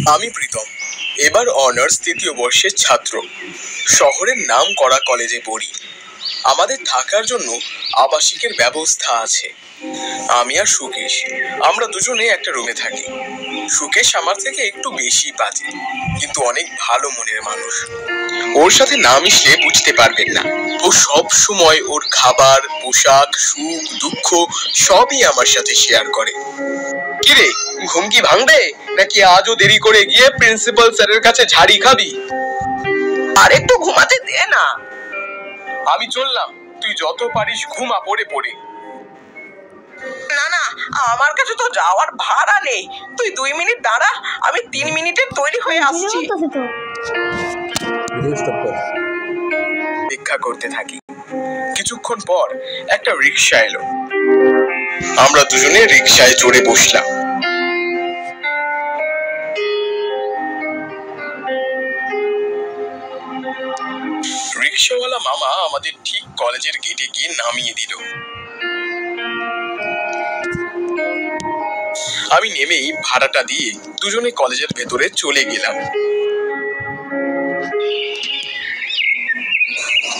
আমি প্রীতম, এবার অনার্স তৃতীয় বর্ষের ছাত্র। শহরের নাম করা কলেজে পড়ি। আমাদের থাকার জন্য আবাসিকের ব্যবস্থা আছে। আমি আর সুকেশ, আমরা দুজনে একটা রুমে থাকি। সুকেশ আমার থেকে একটু বেশি বাজে, কিন্তু অনেক ভালো মনের মানুষ। ওর সাথে না মিশলে বুঝতে পারবেন না, ও সব সময় ওর খাবার, পোশাক, সুখ দুঃখ সবই আমার সাথে শেয়ার করে। কিরে, ঘুম কি ভাঙবে নাকি আজও দেরি করে গিয়ে প্রিন্সিপাল স্যারের কাছে ঝাড়ি খাবি? আর একটু ঘুমাতে দে না। আমি চললাম, তুই যত পারিস ঘুমা পড়ে পড়ে। না না, আমার কাছে তো যাওয়ার ভাড়া নেই। তুই 2 মিনিট দাঁড়া, আমি 3 মিনিটে তৈরি হয়ে আসছি। অপেক্ষা করতে থাকি। কিছুক্ষণ পর একটা রিকশা এলো। আমরা দুজনে রিকশায় চড়ে বসলাম। রিকশাওয়ালা মামা আমাদের ঠিক কলেজের গেটে গিয়ে নামিয়ে দিল। আমি নেমেই ভাড়াটা দিয়ে দুজনে কলেজের ভেতরে চলে গেলাম।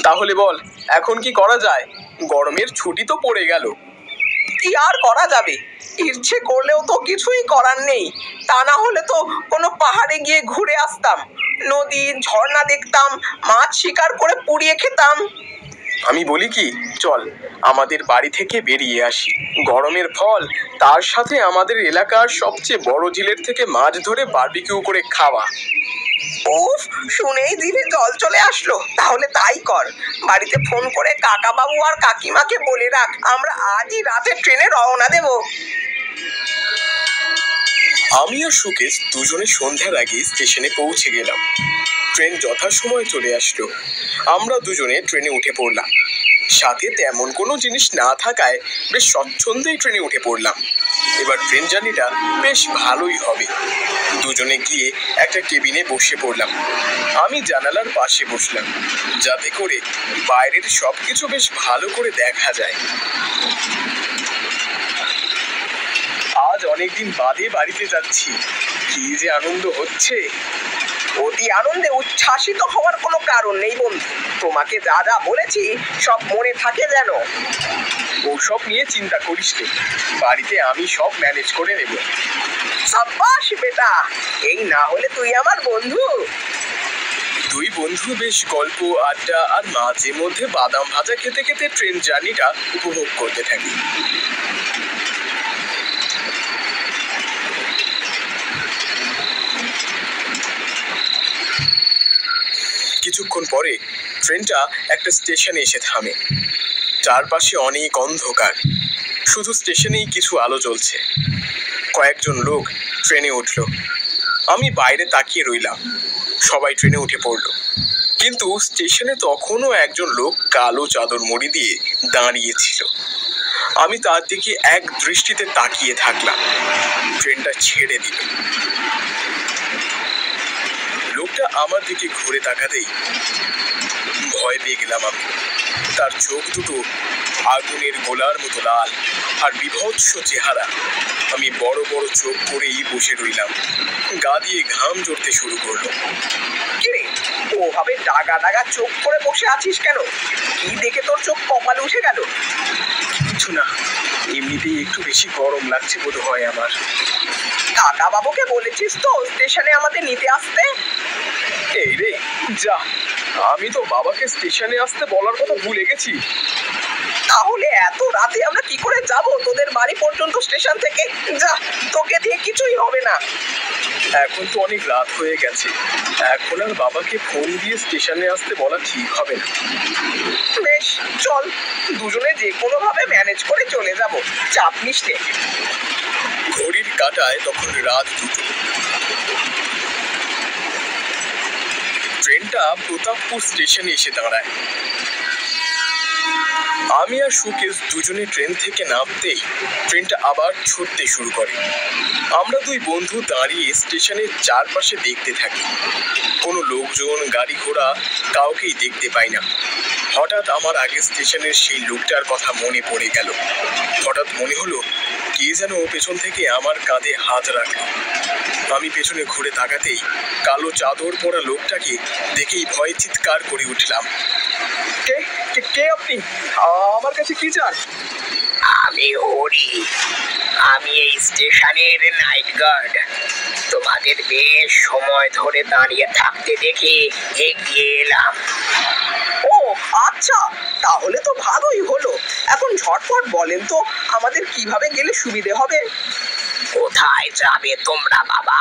তাহলে বল, এখন কি করা যায়? গরমের ছুটি তো পড়ে গেল। কি আর করা যাবে? ইচ্ছে করলেও তো কিছুই করার নেই। তা না হলে তো কোনো পাহাড়ে গিয়ে ঘুরে আসতাম, নদী ঝর্ণা দেখতাম, মাছ শিকার করে পুড়িয়ে খেতাম। আমি বলি কি, চল আমাদের বাড়ি থেকে বেরিয়ে আসি। গরমের ফল, তার সাথে আমাদের এলাকার সবচেয়ে বড় ঝিলের থেকে মাছ ধরে বারবিকিউ করে খাওয়া। উফ, শুনেই দিলে জল চলে আসলো। তাহলে তাই কর, বাড়িতে ফোন করে কাকা বাবু আর কাকিমাকে বলে রাখ, আমরা আজই রাতে ট্রেনে রওনা দেব। আমি আর সুকেশ দুজনে সন্ধ্যার আগে স্টেশনে পৌঁছে গেলাম। ট্রেন যথাসময়ে চলে আসলো। আমরা দুজনে ট্রেনে উঠে পড়লাম। সাথে তেমন কোনো জিনিস না থাকায় বেশ স্বচ্ছন্দেই ট্রেনে উঠে পড়লাম। এবার ট্রেন জার্নিটা বেশ ভালোই হবে। দুজনে গিয়ে একটা কেবিনে বসে পড়লাম। আমি জানালার পাশে বসলাম, যাতে করে বাইরের সবকিছু বেশ ভালো করে দেখা যায়। আজ অনেকদিন বাদে বাড়িতে যাচ্ছি, কি যে আনন্দ হচ্ছে। অতি আনন্দে উচ্ছ্বাসিত হওয়ার কোনো কারণ নেই বন্ধু। তোমাকে যা যা বলেছি সব মনে থাকে যেন। ওসব নিয়ে চিন্তা করিস নে, বাড়িতে আমি সব ম্যানেজ করে নেব। সাব্বাস বেটা, এই না হলে তুই আমার বন্ধু। দুই বন্ধু বেশ গল্প আড্ডা আর মাঝে মধ্যে বাদাম ভাজা খেতে খেতে ট্রেন জার্নিটা উপভোগ করতে থাকি। কিছুক্ষণ পরে ট্রেনটা একটা স্টেশনে এসে থামে। চারপাশে অনেক অন্ধকার, শুধু স্টেশনেই কিছু আলো জ্বলছে। কয়েকজন লোক ট্রেনে উঠলো। আমি বাইরে তাকিয়ে রইলাম। সবাই ট্রেনে উঠে পড়লো, কিন্তু স্টেশনে তখনও একজন লোক কালো চাদর মুড়ি দিয়ে দাঁড়িয়েছিল। আমি তার দিকে এক দৃষ্টিতে তাকিয়ে থাকলাম। ট্রেনটা ছেড়ে দিল। লোকটা আমার দিকে ঘুরে তাকাতেই ভয় পেয়ে গেলাম আমি। তার চোখ দুটো আগুনের গোলার মতো লাল আর বিভৎস চেহারা। আমি বড় বড় চোখ করেই বসে রইলাম। গা দিয়ে ঘাম ঝরতে শুরু করলো। কিরে, ওভাবে ডাগা ডাগা চোখ করে বসে আছিস কেন? কি দেখে তোর চোখ কপালে উঠে গেল? কিছু না, এমনিতেই একটু বেশি গরম লাগছে বোধ হয় আমার। কাকা বাবুকে বলেছিস তো স্টেশনে আমাদের নিতে আসতে? এই রে যা, আমি তো বাবাকে স্টেশনে আসতে বলার কথা ভুলে গেছি। তাহলে এত রাতে আমরা কি করে যাব তোদের বাড়ি পর্যন্ত স্টেশন থেকে? যা, তোকে দিয়ে কিছুই হবে না। এখন তো অনেক রাত হয়ে গেছে, এখন আর বাবাকে ফোন দিয়ে স্টেশনে আসতে বলা ঠিক হবে না। বেশ, চল দুজনে যে কোনো ভাবে ম্যানেজ করে চলে যাব, চাপ নিস নে। ঘড়ির কাঁটায় তখন রাত 2টো। ট্রেনটা প্রতাপপুর স্টেশনে এসে দাঁড়ায়। আমি আর সুকেশ দুজনে ট্রেন থেকে নামতেই ট্রেনটা আবার ছুটতে শুরু করে। আমরা দুই বন্ধু দাঁড়িয়ে স্টেশনের চারপাশে দেখতে থাকি। কোনো লোকজন, গাড়ি ঘোড়া কাউকেই দেখতে পাই না। হঠাৎ আমার আগে স্টেশনের সেই লোকটার কথা মনে পড়ে গেল। হঠাৎ মনে হলো কে যেন পেছন থেকে আমার কাঁধে হাত রাখল। আমি পেছনে ঘুরে তাকাতেই কালো চাদর পরা লোকটাকে দেখেই ভয়ে চিৎকার করে উঠলাম। কে কে আপনি? আমার কাছে কি চান? আমি হরি, আমি এই স্টেশনের নাইট গার্ড। তোমাদের বেশ সময় ধরে দাঁড়িয়ে থাকতে দেখে এগিয়ে এলাম। ও আচ্ছা, তাহলে তো ভালোই হলো। এখন ঝটপট বলেন তো আমাদের কিভাবে গেলে সুবিধে হবে? কোথায় যাবে তোমরা বাবা?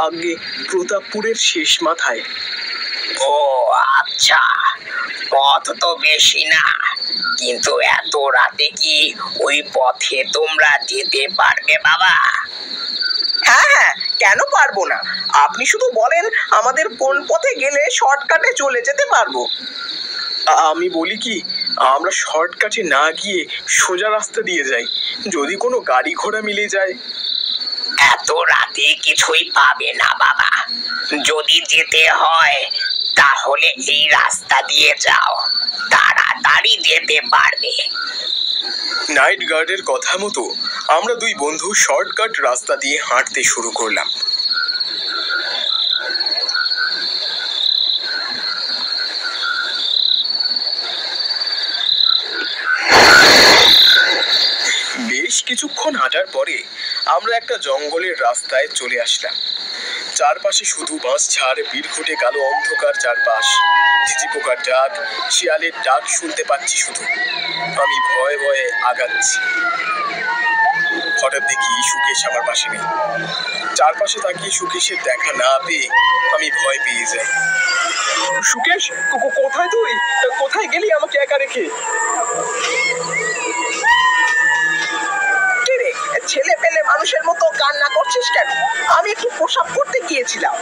আগে প্রতাপপুরের শেষ মাথায়। ও আচ্ছা, পথ তো বেশি না, কিন্তু এত রাতে কি ওই পথে তোমরা যেতে পারবে বাবা? হ্যাঁ হ্যাঁ, কেন পারবো না? আপনি শুধু বলেন আমাদের কোন পথে গেলে শর্টকাটে চলে যেতে পারবো। আমি বলি কি, আমরা শর্টকাটে না গিয়ে সোজা রাস্তা দিয়ে যাই, যদি কোনো গাড়ি ঘোড়া মিলে যায়। এত রাতে কিছুই পাবে না বাবা। যদি যেতে হয় তাহলে এই রাস্তা দিয়ে যাও, তাড়াতাড়ি যেতে পারবে। নাইট গার্ডের কথা মতো আমরা দুই বন্ধু শর্টকাট রাস্তা দিয়ে হাঁটতে শুরু করলাম। বেশ কিছুক্ষণ হাঁটার পরে আমরা একটা জঙ্গলের রাস্তায় চলে আসলাম। চারপাশে শুধু বাঁশঝাড়, বিড়ঘুটে কালো অন্ধকার চারপাশ। ঝিঝি পোকার ডাক, শিয়ালের ডাক শুনতে পাচ্ছি শুধু। আমি ভয়ে ভয়ে আগাচ্ছি। হঠাৎ দেখি সুকেশ আমার পাশে নেই। চারপাশে তাকিয়ে সুকেশের দেখা না পেয়ে আমি ভয় পেয়ে যাই। সুকেশ, কোথায় তুই? কোথায় গেলি আমাকে একা রেখে? ছেলে পেলে মানুষের মতো কান্না করছিস কেন? আমি একটু প্রসাব করতে গিয়েছিলাম।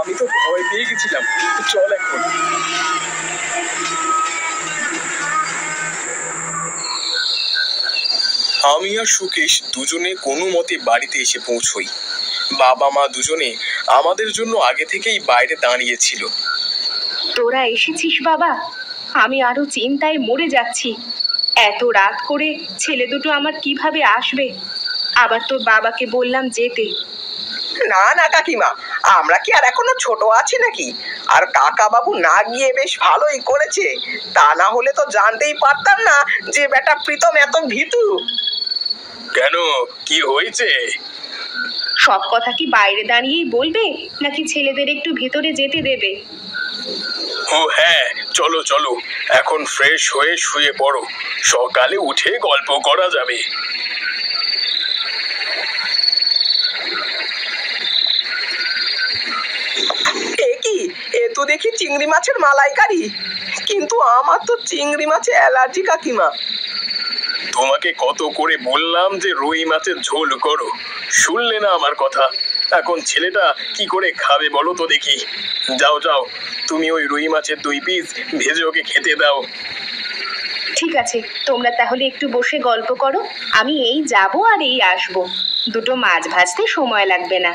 আমি তো ভয় পেয়ে গেছিলাম। চল এখন। আমি আর সুকেশ দুজনে কোনো মতে বাড়িতে এসে পৌঁছই। বাবা মা দুজনে আমাদের জন্য আগে থেকেই বাইরে দাঁড়িয়েছিল। তোরা এসেছিস বাবা? আমি আরো চিন্তায় মরে যাচ্ছি। এত রাত করে ছেলে দুটো আমার কিভাবে আসবে? আবার তোর বাবাকে বললাম যেতে। না না কাকিমা, আমরা কি আর এখনো ছোট আছি নাকি? আর কাকা বাবু না গিয়ে বেশ ভালোই করেছে। তা না হলে তো জানতেই পারতাম না যে বেটা প্রীতম এত ভীতু। কেন, কি হয়েছে? সব কথা কি বাইরে দাঁড়িয়েই বলবে, নাকি ছেলেদের একটু ভেতরে যেতে দেবে? ও হ্যাঁ, চলো চলো, এখন ফ্রেশ হয়ে শুয়ে পড়ো, সকালে উঠে গল্প করা যাবে। এ কি, এ তো দেখি চিংড়ি মাছের মালাইকারি। কিন্তু আমার তো চিংড়ি মাছে অ্যালার্জি কাকিমা। তোমাকে কত করে বললাম যে রুই মাছের ঝোল করো, শুনলে না আমার কথা? এখন ছেলেটা কি করে খাবে বলো তো দেখি। যাও যাও, তুমি ওই রুই মাছের 2 পিস ভেজে ওকে খেতে দাও। ঠিক আছে, তোমরা তাহলে একটু বসে গল্প করো। আমি এই যাব আর এই আসবো, দুটো মাছ ভাজতে সময় লাগবে না।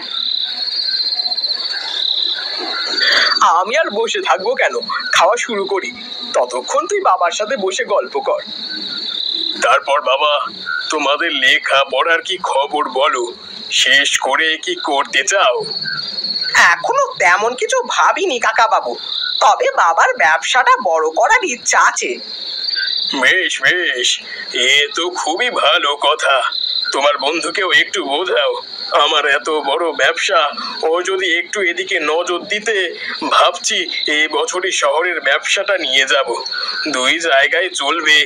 আমি আর বসে থাকবো কেন, খাওয়া শুরু করি। ততক্ষণ তুই বাবার সাথে বসে গল্প কর। তারপর বাবা, তোমাদের লেখা পড়ার কি খবর বলো? শেষ করে কি করতে চাও? এখনো তেমন কিছু ভাবিনি কাকা বাবু, তবে বাবার ব্যবসাটা বড় করার ইচ্ছা আছে। বেশ বেশ, এ তো খুবই ভালো কথা। তোমার বন্ধুকেও একটু বোঝাও, আমার এত বড় ব্যবসা, ও যদি একটু এদিকে নজর দিতে, ভাবছি এই বছরই শহরের ব্যবসাটা নিয়ে যাব, 2 জায়গায় চলবে।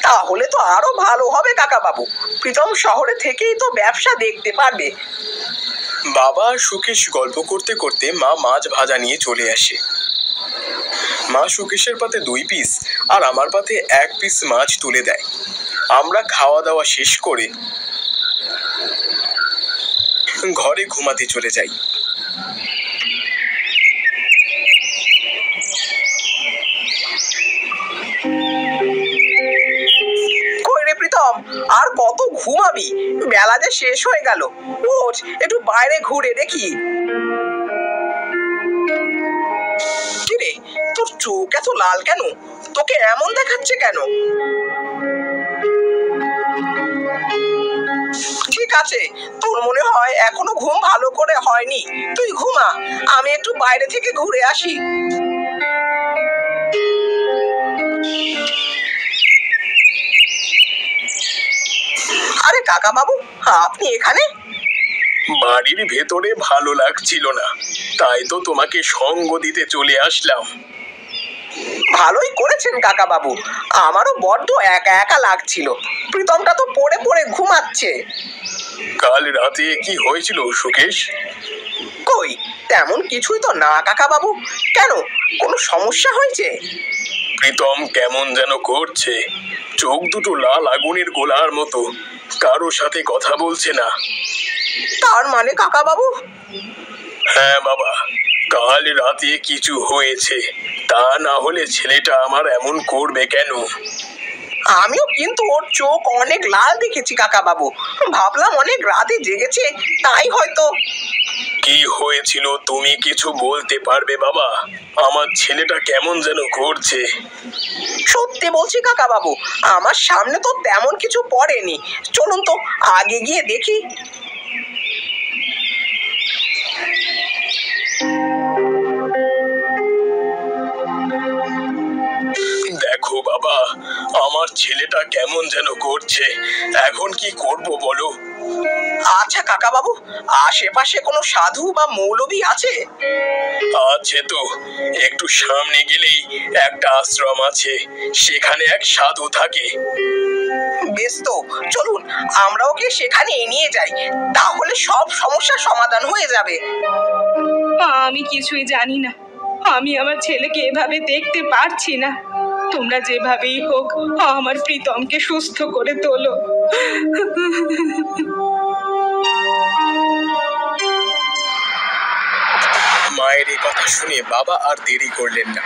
তাহলে তো আরো ভালো হবে কাকা বাবু, প্রীতম শহরে থেকেই তো ব্যবসা দেখতে পারবে। বাবা আর সুকেশ গল্প করতে করতে মা মাছ ভাজা নিয়ে চলে আসে। মা সুকেশের পাতে 2 পিস আর আমার পাতে 1 পিস মাছ তুলে দেয়। আমরা খাওয়া দাওয়া শেষ করে ঘরে ঘুমাতে চলে যাই। কই রে প্রীতম, আর কত ঘুমাবি? বেলা যে শেষ হয়ে গেল। ওঠ, একটু বাইরে ঘুরে দেখি। কিরে, তোর চোখ এত লাল কেন? তোকে এমন দেখাচ্ছে কেন? আছে, তোর মনে হয় এখনো ঘুম ভালো করে হয়নি। তুই ঘুমা, আমি একটু বাইরে থেকে ঘুরে আসি। আরে কাকা বাবু, আপনি এখানে? বাড়ির ভেতরে ভালো লাগছিল না, তাই তো তোমাকে সঙ্গ দিতে চলে আসলাম। ভালোই করেছেন কাকা বাবু, আমারও বড্ড একা একা লাগছিল। প্রীতমটা তো পড়ে পড়ে ঘুমাচ্ছে। কাল রাতে কি হয়েছিল সুকেশ? কই, তেমন কিছুই তো না কাকা বাবু। কেন, কোনো সমস্যা হয়েছে? প্রীতম কেমন যেন করছে, চোখ দুটো লাল আগুনের গোলার মতো, কারো সাথে কথা বলছে না। তার মানে কাকা বাবু? হ্যাঁ বাবা, কাল রাতে কিছু হয়েছে, তা না হলে ছেলেটা আমার এমন করবে কেন? আমিও কিন্তু ওর চোখ অনেক লাল দেখেছি কাকা বাবু। ভাবলাম অনেক রাতে জেগেছে, তাই হয়তো। কি হয়েছিল তুমি কিছু বলতে পারবে বাবা? আমার ছেলেটা কেমন যেন করছে। সত্যি বলছি কাকা বাবু, আমার সামনে তো তেমন কিছু পড়েনি। চলুন তো আগে গিয়ে দেখি। দেখো বাবা, আমার ছেলেটা কেমন যেন করছে, এখন কি করব বলো? আচ্ছা কাকা বাবু, আশেপাশে কোনো সাধু বা মৌলবি আছে? আছে তো, একটু সামনে গেলেই একটা আশ্রম আছে, সেখানে এক সাধু থাকে। বেশ তো, চলুন আমরা ওকে সেখানে নিয়ে যাই, তাহলে সব সমস্যার সমাধান হয়ে যাবে। আমি কিছুই জানি না, আমি আমার ছেলেকে এভাবে দেখতে পারছি না। তোমরা যেভাবেই হোক আমার প্রীতমকে সুস্থ করে তোলো। মায়ের এই কথা শুনে বাবা আর দেরি করলেন না।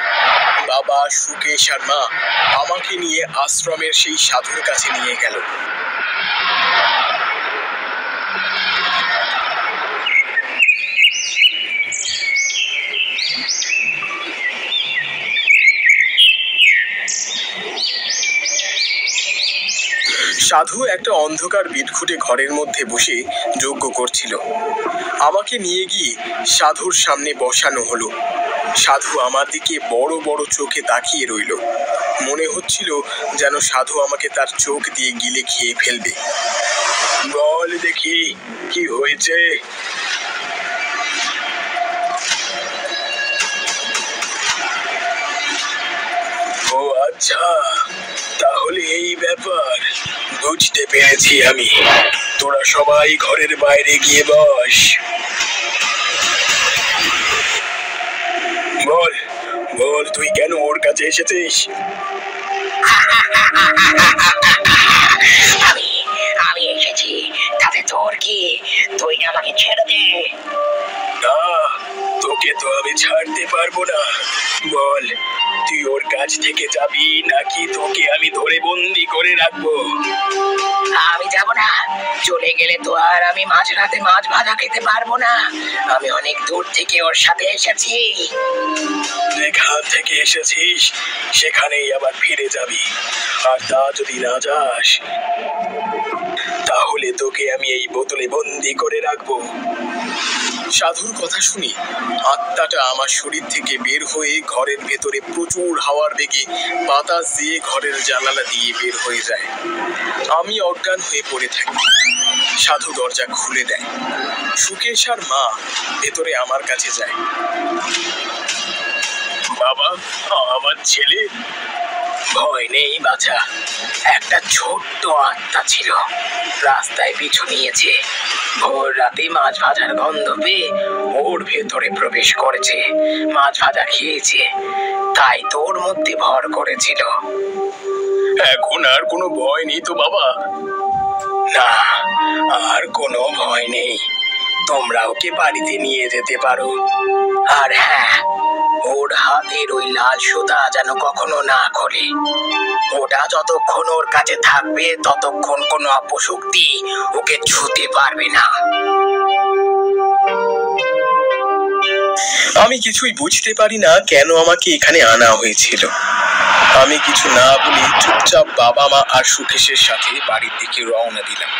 বাবা, সুকেশ আর মা আমাকে নিয়ে আশ্রমের সেই সাধুর কাছে নিয়ে গেল। সাধু একটা অন্ধকার বিটখুটে ঘরের মধ্যে বসে যজ্ঞ করছিল। আমাকে নিয়ে গিয়ে সাধুর সামনে বসানো হলো। সাধু আমার দিকে বড় বড় চোখে তাকিয়ে রইল। মনে হচ্ছিল যেন সাধু আমাকে তার চোখ দিয়ে গিলে খেয়ে ফেলবে। বল দেখি, কি হয়েছে? ও আচ্ছা, তাহলে এই ব্যাপার, বুঝতে পেরেছি আমি। তোরা সবাই ঘরের বাইরে গিয়ে বস। বল বল, তুই কেন ওর কাছে এসেছিস? আমি এসেছি, তাতে তোর কি? তুই আমাকে ছেড়ে দে। না, তোকে তো আমি ছাড়তে পারবো না। বল, তুই ওর কাছ থেকে যাবি নাকি তোকে আমি ধরে বন্দি করে রাখবো? আমি যাব না, চলে গেলে তো আর আমি মাঝরাতে মাছ ভাজা খেতে পারবো না। আমি অনেক দূর থেকে ওর সাথে এসেছি। যেখান থেকে এসেছিস সেখানেই আবার ফিরে যাবি, আর তা যদি না যাস তাহলে তোকে আমি এই বোতলে বন্দি করে রাখবো। সাধুর কথা শুনি আত্মাটা আমার শরীর থেকে বের হয়ে ঘরের ভেতরে প্রচুর হাওয়ার বেগে বাতাস দিয়ে ঘরের জানালা দিয়ে বের হয়ে যায়। আমি অজ্ঞান হয়ে পড়ে থাকি। সাধু দরজা খুলে দেয়। সুকেশ আর মা ভেতরে আমার কাছে যায়। বাবা, আমার ছেলে। ভয় নেই বাছা, একটা ছোট্ট আত্মা ছিল, রাস্তায় পিছু নিয়েছে। ভোর রাতে মাছ ভাজার গন্ধ পেয়ে ওর ভেতরে প্রবেশ করেছে, মাছ ভাজা খেয়েছে, তাই তোর মধ্যে ভর করেছিল। এখন আর কোনো ভয় নেই তো বাবা? না, আর কোনো ভয় নেই। তোমরা ওকে বাড়িতে নিয়ে যেতে পারো। আর হ্যাঁ, ওর হাতের ওই লাল সুতা যেন কখনো না খোলে। ওটা যতক্ষণ ওর কাছে থাকবে ততক্ষণ কোনো অপশক্তি ওকে ছুঁতে পারবে না। আমি কিছুই বুঝতে পারি না কেন আমাকে এখানে আনা হয়েছিল। আমি কিছু না বলে চুপচাপ বাবা, মা আর সুকেশের সাথে বাড়ির দিকে রওনা দিলাম।